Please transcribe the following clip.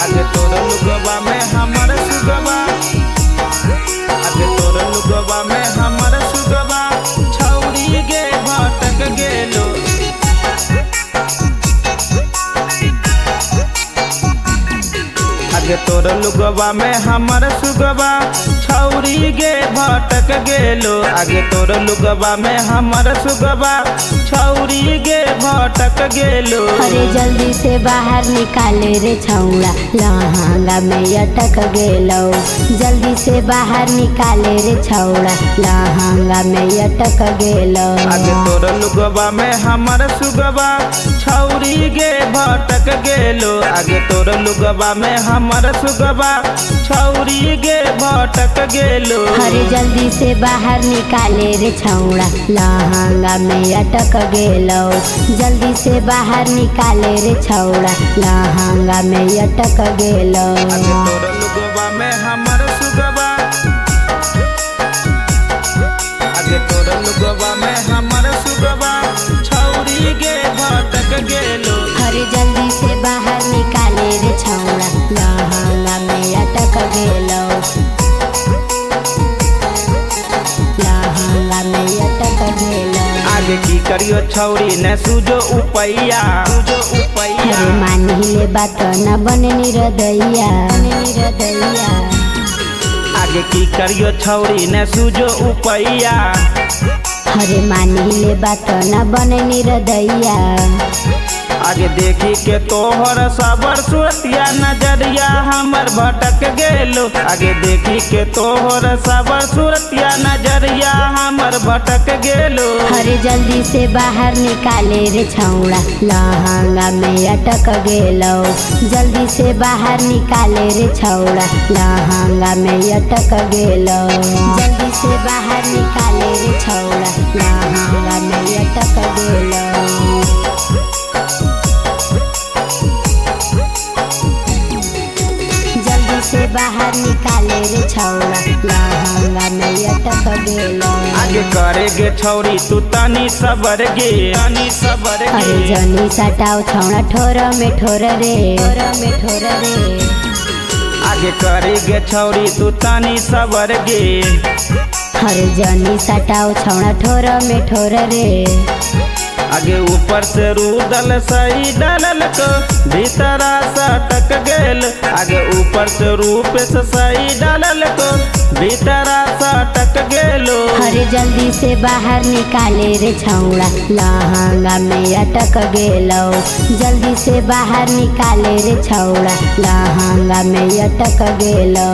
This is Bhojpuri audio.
आगे तोर लुगवा में हमर सुगवा, आगे तोर लुगवा में हमर सुगवा छौरी गे भटक गेलो। आगे तोर लुगवा में हमर सुगवा छौरी गे भटक गेलो। आगे तोर लुगवा में हमर सुगवा छौरी गे भटक गेलो। अरे जल्दी से बाहर निकाले रे छौड़ा लहंगा में अटक गेलो। जल्दी से बाहर निकाले रे छौड़ा लहंगा में अटक गेलो। आगे तोर लुगवा में हमर सुगवा छौरी गे भटक गेलो। आगे तोर लुगवा में हमर सुगवा छौरी गे भटक गेलो। अरे जल्दी से बाहर निकाले रे छौड़ा लहंगा में अटक गेलो। जल्दी से बाहर निकाले रे छौड़ा लहंगा में अटक गेलो। आगे तोर लुगवा में हमर सुगवा, आगे तोर लुगवा में हमर सुगवा छौरी गे भटक गेलो। अरे जल्दी से बाहर निकाले रे छौड़ा लहंगा में अटक गेलो। लहंगा में अटक गेलो। आगे की करियो छौरी ने सूझो उपैया, सूझो उपैया। अरे मानी ले बात न बने निरदैया, निरदैया। आगे की करियो छौरी ने सूझो उपैया। अरे मानी ले बात न बने निरदैया। आगे देखी के तोहर साबर सुरतिया नजरिया हमर भटक गेलो। आगे देखी के तोहर साबर सुरतिया नजरिया हमर भटक गेलो। अरे जल्दी से बाहर निकाले रे छौड़ा लहंगा में अटक गेलो। जल्दी से बाहर निकाले रे छौड़ा लहंगा में अटक गेलो। जल्दी से बाहर निकाले रे छौड़ा लहंगा में अटक गेलो। जल्दी से बाहर निकाले रे छौड़ा लहंगा में अटक गेलो। आगे करे गे छौरी तू तनी सबर गे, तनी सबर गे। अरे जनी सटाओ छौड़ा ठोर में ठोर रे, ठोर में ठोर रे। आगे करे गे छौरी तू तनी सबर गे। अरे जनी सटाओ छौड़ा ठोर में ठोर रे। आगे ऊपर से रूदल सही डालल को भीतरा सटक गेल। आगे ऊपर से रूप से सही डालल को भीतरा सटक गेलो। अरे जल्दी से बाहर निकाले रे छौड़ा लहंगा में अटक गेलो। जल्दी से बाहर निकाले रे छौड़ा लहंगा में अटक गेलो।